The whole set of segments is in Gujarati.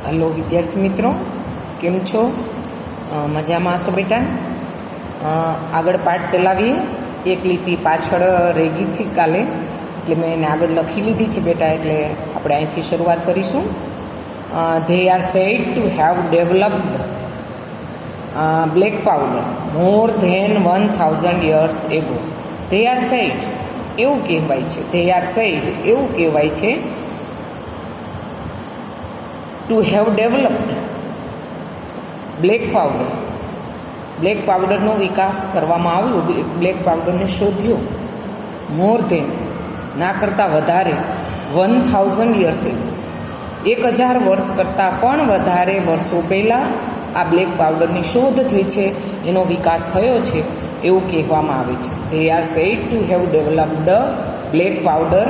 હલો વિદ્યાર્થી મિત્રો, કેમ છો? મજામાં હશો બેટા? આગળ પાઠ ચલાવીએ. એક લીટી પાછળ રહી ગઈ હતી કાલે, એટલે મેં એને આગળ લખી લીધી છે બેટા, એટલે આપણે અહીંથી શરૂઆત કરીશું. They are said to have developed black powder more than 1000 years ago. They are said એવું કહેવાય છે, ધે આર સેડ એવું કહેવાય છે to have developed black powder, black પાવડરનો વિકાસ કરવામાં આવ્યો, બ્લેક પાવડરને શોધ્યો. મોર ધેન ના કરતાં વધારે 1000 years એગો, 1000 વર્ષ કરતાં પણ વધારે વર્ષો પહેલાં આ બ્લેક પાવડરની શોધ થઈ છે, એનો વિકાસ થયો છે એવું કહેવામાં આવે છે. They are said to have developed black powder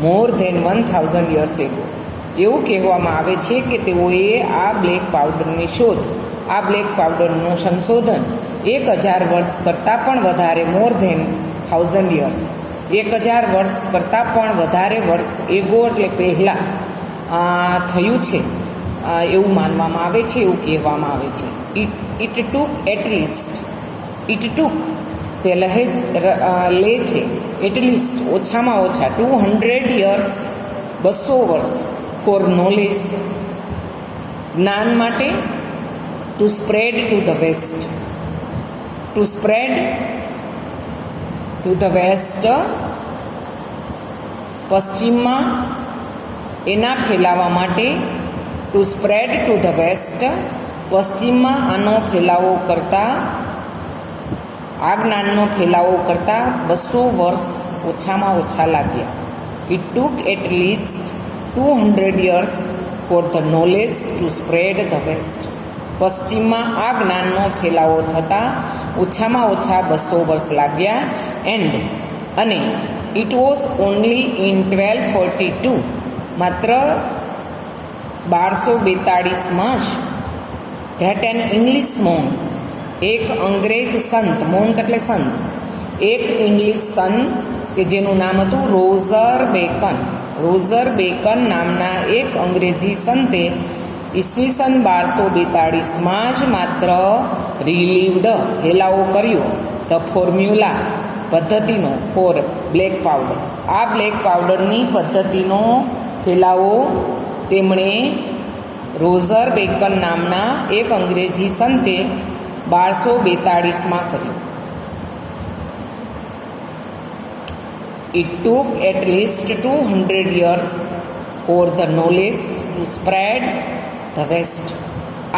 more than 1000 years ago. એવું કહેવામાં આવે છે કે તેઓએ આ બ્લેક પાવડરની શોધ, આ બ્લેક પાવડરનું સંશોધન 1000 વર્ષ કરતાં પણ વધારે, મોર ધેન 1000 years, 1000 વર્ષ કરતાં પણ વધારે વર્ષ એગો એટલે પહેલાં થયું છે એવું માનવામાં આવે છે, એવું કહેવામાં આવે છે. ઇટ ટુક એટલીસ્ટ, ઇટ ટુક તે લે છે, એટલીસ્ટ ઓછામાં ઓછા 200 years 200 વર્ષ ફોર નોલેજ જ્ઞાન માટે, to spread to the west, to spread to the west પશ્ચિમમાં એના ફેલાવા માટે, to spread to the west પશ્ચિમમાં આનો ફેલાવો કરતાં, આ જ્ઞાનનો ફેલાવો કરતાં 200 વર્ષ ઓછામાં ઓછા લાગ્યા. It took at least 200 years for the knowledge to spread the west. પશ્ચિમમાં આ જ્ઞાનનો ફેલાવો થતાં ઓછામાં ઓછા 200 વર્ષ લાગ્યા. એન્ડ અને ઇટ વોઝ ઓનલી ઇન 1242, માત્ર 1242માં જ ધેટ એન ઇંગ્લિશ મોન્ક, એક અંગ્રેજ સંત, મોન્ક એટલે સંત, એક ઇંગ્લિશ સંત કે જેનું નામ હતું રોઝર બેકન, રોઝર બેકન નામના એક અંગ્રેજી સંતે ઈસવીસન 1242માં જ માત્ર રિલીવડ હેલાવો કર્યો ધ ફોર્મ્યુલા પદ્ધતિનો ફોર બ્લેક પાવડર, આ બ્લેક પાવડરની પદ્ધતિનો ફેલાવો તેમણે રોઝર બેકન નામના એક અંગ્રેજી સંતે 1242માં કર્યો. It took at least 200 years for the knowledge to spread the west.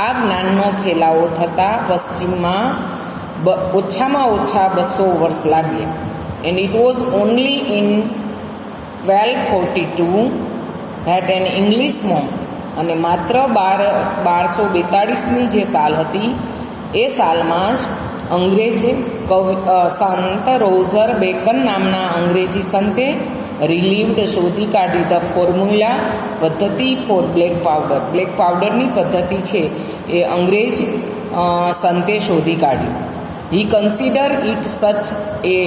આ જ્ઞાનનો ફેલાવો થતાં પશ્ચિમમાં ઓછામાં ઓછા 200 વર્ષ લાગ્યા. And it was only in 1242 that N English monk, અને માત્ર 1242ની જે સાલ હતી એ સાલમાં જ અંગ્રેજ સંત રોઝર બેકન નામના અંગ્રેજી સંતે રિલીવડ શોધી કાઢી ધ ફોર્મ્યુલા પદ્ધતિ ફોર બ્લેક પાવડર, બ્લેક પાવડરની પદ્ધતિ છે એ અંગ્રેજ સંતે શોધી કાઢી. હી consider it such a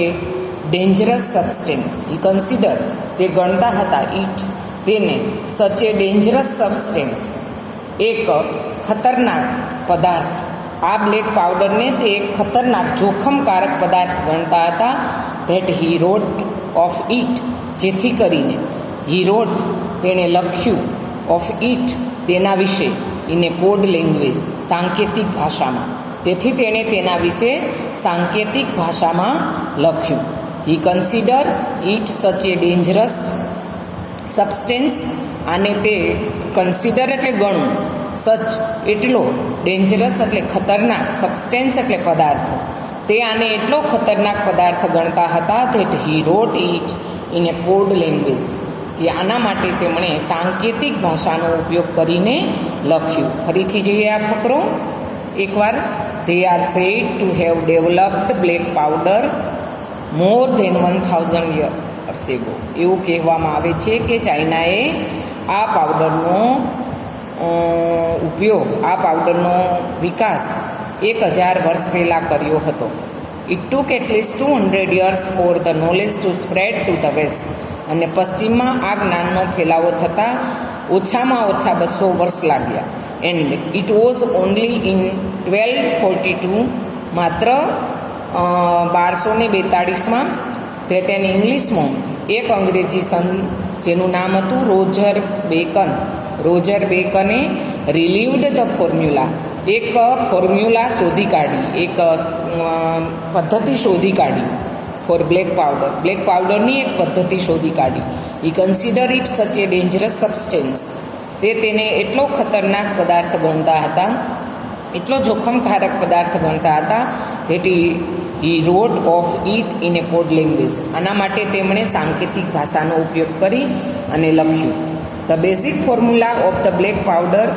dangerous substance, he consider તે ગણતા હતા, ઇટ તેને, સચ એ ડેન્જરસ સબસ્ટેન્સ એક ખતરનાક પદાર્થ, આ બ્લેક પાવડરને તે એક ખતરનાક જોખમકારક પદાર્થ ગણતા હતા. That he wrote of it, જેથી કરીને હી રોટ તેણે લખ્યું, ઓફ ઇટ તેના વિશે, ઇને કોડ લેંગ્વેજ સાંકેતિક ભાષામાં, તેથી તેણે તેના વિશે સાંકેતિક ભાષામાં લખ્યું. હી consider it such a dangerous substance, આને તે કન્સિડર એટલે ગણવું, સચ એટલો, ડેન્જરસ એટલે ખતરનાક, સબસ્ટેન્સ એટલે પદાર્થ, તે આને એટલો ખતરનાક પદાર્થ ગણતા હતા. That he wrote it in a code language, કે આના માટે તેમણે સાંકેતિક ભાષાનો ઉપયોગ કરીને લખ્યું. ફરીથી જોઈએ આ ફકરો એકવાર. They are said to have developed black powder more than 1000 years ago. એવું કહેવામાં આવે છે કે ચાઇનાએ આ પાવડરનો ઉપયોગ, આ પાવડરનો વિકાસ 1000 વર્ષ પહેલાં કર્યો હતો. It took at least 200 years for the knowledge to spread to the west, અને પશ્ચિમમાં આ જ્ઞાનનો ફેલાવો થતાં ઓછામાં ઓછા 200 વર્ષ લાગ્યા. And it was only in 1242, માત્ર 1242માં ધેટ એન ઇંગ્લિશમાં એક અંગ્રેજી સંત જેનું નામ હતું રોજર બેકને રિલીવડ ધ ફોર્મ્યુલા, એક ફોર્મ્યુલા શોધી કાઢી, એક પદ્ધતિ શોધી કાઢી ફોર બ્લેક પાવડરની એક પદ્ધતિ શોધી કાઢી. હી consider it such a dangerous substance, તેને એટલો ખતરનાક પદાર્થ ગણતા હતા, એટલો જોખમકારક પદાર્થ ગણતા હતા that he wrote of it in a code language. આના માટે તેમણે સાંકેતિક ભાષાનો ઉપયોગ કરી અને લખ્યું. The basic formula of the black powder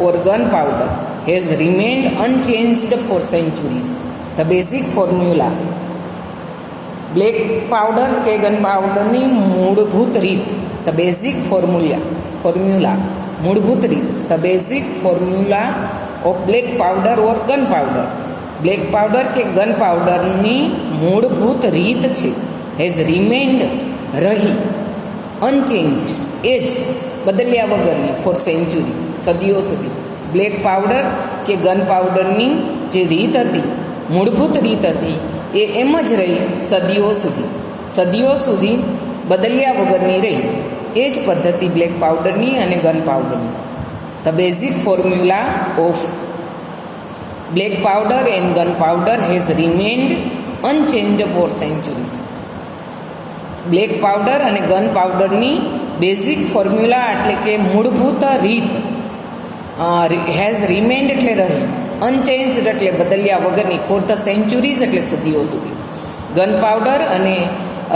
or gun powder has remained unchanged for centuries. The basic formula, black powder કે ગન પાવડરની મૂળભૂત રીત, ધ બેઝિક ફોર્મ્યુલા મૂળભૂત રીત, the basic formula of black powder or gun powder, black powder કે ગન પાવડરની મૂળભૂત રીત છે, હેઝ રિમેન્ડ રહી, અનચેન્જ એ જ બદલ્યા વગરની, ફોર સેન્ચુરી સદીઓ સુધી. બ્લેક પાવડર કે ગન પાવડરની જે રીત હતી, મૂળભૂત રીત હતી, એ એમ જ રહી સદીઓ સુધી બદલ્યા વગરની રહી. એ જ પદ્ધતિ બ્લેક પાવડરની અને ગન પાવડરની. The basic formula of black powder and gun powder has remained unchange for centuries. Black powder અને ગન પાવડરની બેઝિક ફોર્મ્યુલા એટલે કે મૂળભૂત રીત હેઝ રિમેન્ડ એટલે રહી, અનચેન્જડ એટલે બદલ્યા વગરની, ફોર ધ સેન્ચુરીઝ એટલે સદીઓ સુધી. ગન પાવડર અને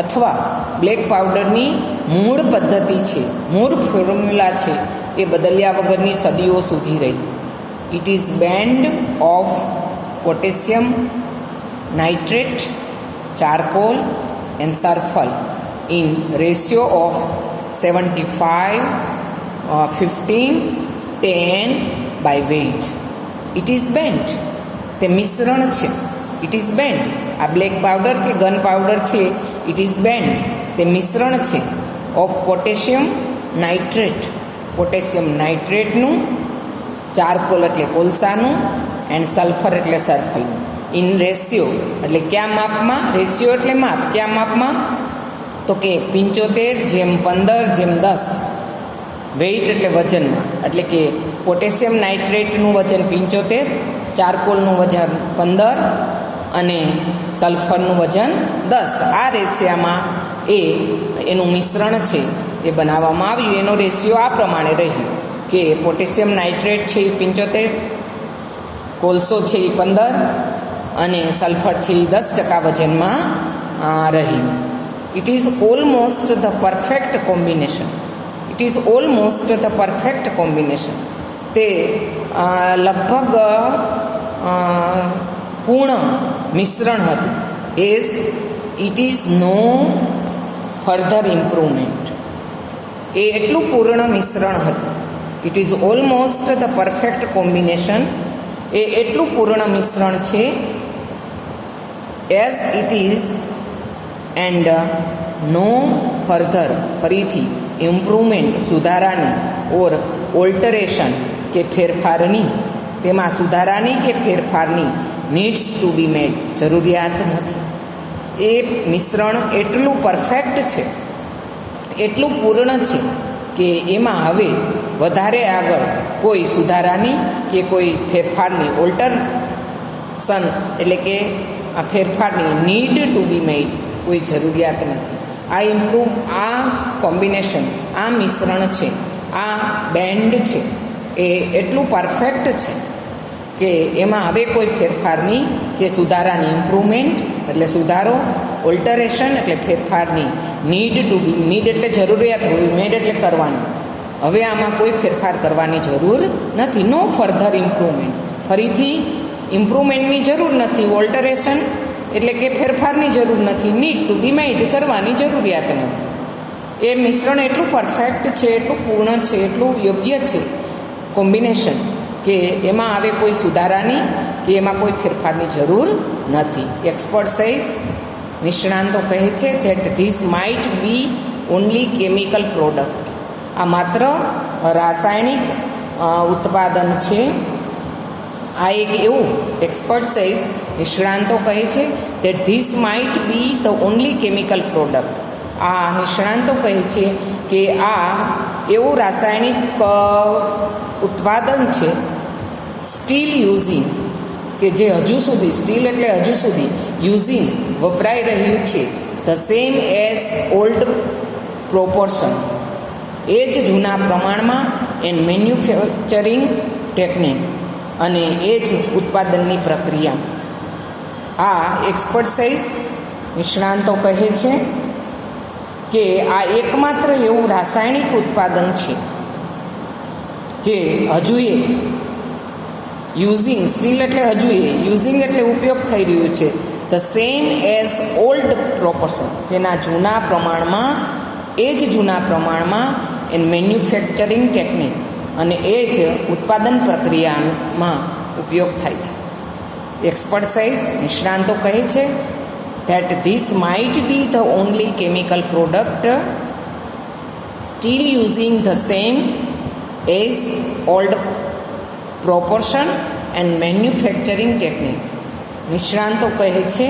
અથવા બ્લેક પાવડરની મૂળ પદ્ધતિ છે, મૂળ ફોર્મ્યુલા છે, એ બદલ્યા વગરની સદીઓ સુધી રહી. It is blend of potassium nitrate, charcoal and sulphur in ratio of 75, 15, 10 by weight. It is blend, તે મિશ્રણ છે. ઇટ ઇઝ બેન્ડ, આ બ્લેક પાવડર કે ગન પાવડર છે, ઇટ ઇઝ બેન્ડ, તે મિશ્રણ છે ઓફ પોટેશિયમ નાઇટ્રેટનું, ચારકોલ એટલે કોલસાનું, એન્ડ સલ્ફર એટલે સલ્ફરનું. ઇન રેશિયો એટલે કયા માપમાં? રેશિયો એટલે માપ. કયા માપમાં? તો કે 75:15:10. વેઇટ એટલે વજનમાં, એટલે કે પોટેશિયમ નાઇટ્રેટનું વજન 75, ચારકોલનું વજન 15 અને સલ્ફરનું વજન 10. આ રેશિયામાં એનું મિશ્રણ છે એ બનાવવામાં આવ્યું. એનો રેશિયો આ પ્રમાણે રહ્યો કે પોટેશિયમ નાઇટ્રેટ છે એ 75, કોલસો છે એ 15 અને સલ્ફર છે એ 10% વજનમાં રહ્યું. It is almost the perfect combination. તે લગભગ પૂર્ણ મિશ્રણ હતું. As it is no further improvement. એ એટલું પૂર્ણ મિશ્રણ હતું. It is almost the perfect combination. એ એટલું પૂર્ણ મિશ્રણ છે. As it is and no further, ફરીથી, ઇમ્પ્રુવમેન્ટ સુધારાની, ઓર ઓલ્ટરેશન કે ફેરફારની, તેમાં સુધારાની કે ફેરફારની, નીડ્સ ટુ બી મેડ, જરૂરિયાત નથી. એ મિશ્રણ એટલું પરફેક્ટ છે, એટલું પૂર્ણ છે કે એમાં હવે વધારે આગળ કોઈ સુધારાની કે કોઈ ફેરફારની, ઓલ્ટરેશન એટલે કે આ ફેરફારની, નીડ ટુ બી મેડ, કોઈ જરૂરિયાત નથી. આ કોમ્બિનેશન, આ મિશ્રણ છે, આ બેન્ડ છે, એ એટલું પરફેક્ટ છે કે એમાં હવે કોઈ ફેરફારની કે સુધારાની, ઇમ્પ્રુવમેન્ટ એટલે સુધારો, ઓલ્ટરેશન એટલે ફેરફારની, નીડ એટલે જરૂરિયાત હોવી, મેડ એટલે કરવાની, હવે આમાં કોઈ ફેરફાર કરવાની જરૂર નથી. નો ફર્ધર ઇમ્પ્રુવમેન્ટ, ફરીથી ઇમ્પ્રુવમેન્ટની જરૂર નથી. ઓલ્ટરેશન એટલે કે ફેરફારની જરૂર નથી. નીડ ટુ બી મેડ, કરવાની જરૂરિયાત નથી. એ મિશ્રણ એટલું પરફેક્ટ છે, એટલું પૂર્ણ છે, એટલું યોગ્ય છે કોમ્બિનેશન કે એમાં હવે કોઈ સુધારાની કે એમાં કોઈ ફેરફારની જરૂર નથી. એક્સપર્ટ સેઝ, નિષ્ણાંતો કહે છે that this might be only chemical product. આ માત્ર રાસાયણિક ઉત્પાદન છે. આ એક એવું એક્સપર્ટ સેઝ નિષ્ણાંતો કહે છે that this might be the only chemical product. આ નિષ્ણાંતો કહે છે કે આ એવું રાસાયણિક ઉત્પાદન છે સ્ટીલ યુઝિંગ, કે જે હજુ સુધી, સ્ટીલ એટલે હજુ સુધી, યુઝિંગ વપરાઈ રહ્યું છે, the same as old proportion, એ જ જૂના પ્રમાણમાં, એન્ડ મેન્યુફેક્ચરિંગ ટેકનિક, અને એ જ ઉત્પાદનની પ્રક્રિયા. આ એક્સપર્ટ સાઇઝ નિષ્ણાંતો કહે છે કે આ એકમાત્ર એવું રાસાયણિક ઉત્પાદન છે જે હજુએ યુઝિંગ, સ્ટીલ એટલે હજુએ, યુઝિંગ એટલે ઉપયોગ થઈ રહ્યું છે, the same as old proportion, તેના જૂના પ્રમાણમાં, એ જ જૂના પ્રમાણમાં, એન્ડ મેન્યુફેક્ચરિંગ ટેકનિક, અને એ જ ઉત્પાદન પ્રક્રિયામાં ઉપયોગ થાય છે. એક્સપર્ટ સાઇઝ નિષ્ણાંતો કહે છે that this might be the only chemical product still using the same as old proportion and manufacturing technique. નિષ્ણાંતો કહે છે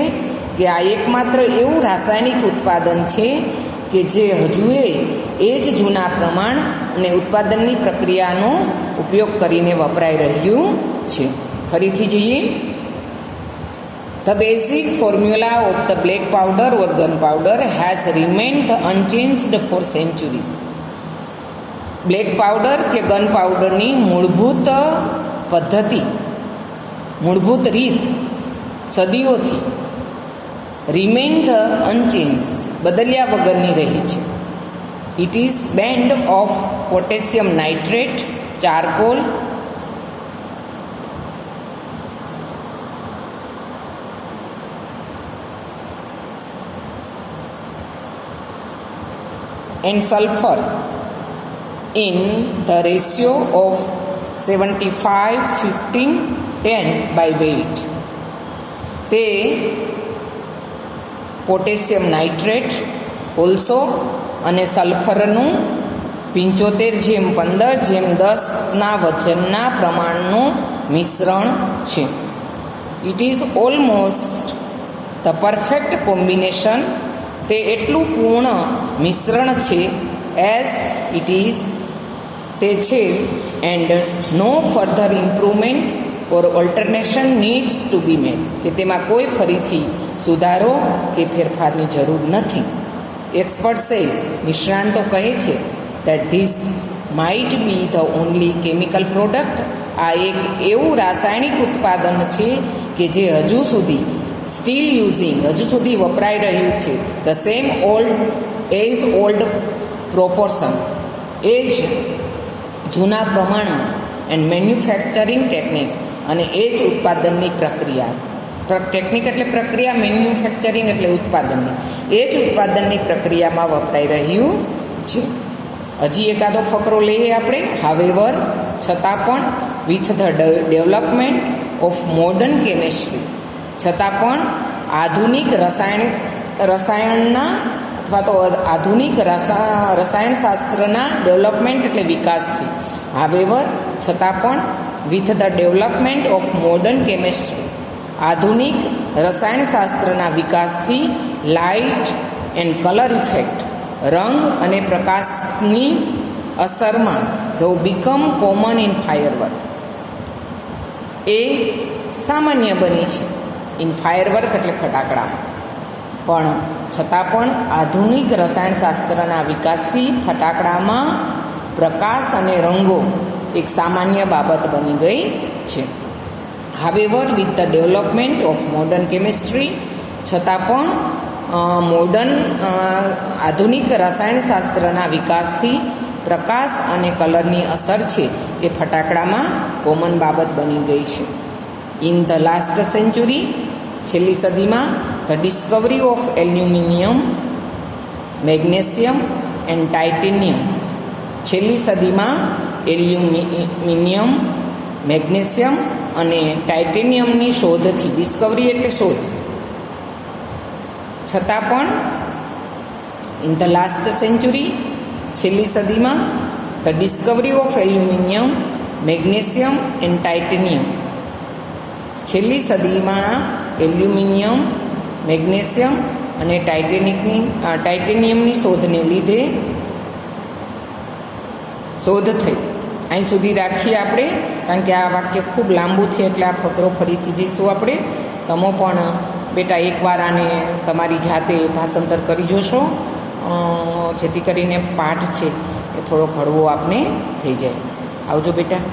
કે આ એકમાત્ર એવું રાસાયણિક ઉત્પાદન છે કે જે હજુએ એ જ જૂના પ્રમાણ અને ઉત્પાદનની પ્રક્રિયાનો ઉપયોગ કરીને વપરાઈ રહ્યું છે. ફરીથી જોઈએ. The basic formula of the black powder or gunpowder has remained unchanged for centuries. Black powder કે ગન પાવડરની મૂળભૂત પદ્ધતિ, મૂળભૂત રીત સદીઓથી રિમેઇન ધ અનચેન્જ્ડ, બદલ્યા વગરની રહી છે. It is blend of potassium nitrate, charcoal, and sulfur in the ratio of 75-15-10 by weight. તે પોટેશિયમ નાઇટ્રેટ, કોલસો અને સલ્ફરનું 75:15:10ના વજનના પ્રમાણનું મિશ્રણ છે. It is almost the perfect combination, તે એટલું પૂર્ણ મિશ્રણ છે, એઝ ઇટ ઇઝ, તે છે, and no further improvement or alternation needs to be made, કે તેમાં કોઈ ફરીથી સુધારો કે ફેરફારની જરૂર નથી. એક્સપર્ટ સેઝ નિષ્ણાંતો કહે છે that this might be the only chemical product. આ એક એવું રાસાયણિક ઉત્પાદન છે કે જે હજુ સુધી સ્ટીલ યુઝિંગ, હજુ સુધી વપરાઈ રહ્યું છે, ધ સેમ ઓલ્ડ પ્રોપોર્શન, એ જ જૂના પ્રમાણમાં, એન્ડ મેન્યુફેક્ચરિંગ ટેકનિક, અને એ જ ઉત્પાદનની પ્રક્રિયા. ટેકનિક એટલે પ્રક્રિયા, મેન્યુફેક્ચરિંગ એટલે ઉત્પાદનની, એ જ ઉત્પાદનની પ્રક્રિયામાં વપરાઈ રહ્યું છે. હજી એકાદો ફકરો લઈએ આપણે. હાવેવર, છતાં પણ, with the development of modern chemistry, છતાં પણ આધુનિક રસાયણના અથવા તો આધુનિક રસાયણશાસ્ત્રના ડેવલપમેન્ટ એટલે વિકાસથી. હાવેવર, છતાં પણ, with the development of modern chemistry, આધુનિક રસાયણશાસ્ત્રના વિકાસથી, લાઇટ એન્ડ કલર ઇફેક્ટ, રંગ અને પ્રકાશની અસરમાં, ધો બીકમ કોમન ઇન ફાયરવર્ક, એ સામાન્ય બની છે. ઇન ફાયરવર્ક એટલે ફટાકડામાં. પણ છતાં પણ આધુનિક રસાયણશાસ્ત્રના વિકાસથી ફટાકડામાં પ્રકાશ અને રંગો એક સામાન્ય બાબત બની ગઈ છે. However, with the development of modern chemistry, છતાં પણ આધુનિક રસાયણશાસ્ત્રના વિકાસથી પ્રકાશ અને કલરની અસર છે એ ફટાકડામાં કોમન બાબત બની ગઈ છે. ઇન ધ લાસ્ટ સેન્ચુરી, છેલ્લી સદીમાં, the Discovery of aluminium, magnesium and titanium, છેલ્લી સદીમાં એલ્યુમિનિયમ, મેગ્નેશિયમ અને ટાઇટેનિયમની શોધથી, ડિસ્કવરી એટલે શોધ, છતાં પણ ઇન ધ લાસ્ટ સેન્ચુરી, છેલ્લી સદીમાં, the Discovery of aluminium, magnesium and titanium. છેલ્લી સદીમાં એલ્યુમિનિયમ, મેગ્નેશિયમ અને ટાઇટેનિયમની શોધને લીધે શોધ થઈ. અહીં સુધી રાખીએ આપણે, કારણ કે આ વાક્ય ખૂબ લાંબુ છે એટલે આ ફકરો ફરીથી જઈશું આપણે. તમે પણ બેટા એકવાર આને તમારી જાતે ભાષાંતર કરી જોશો, જેથી કરીને પાઠ છે એ થોડોક હળવો આપને થઈ જાય. આવજો બેટા.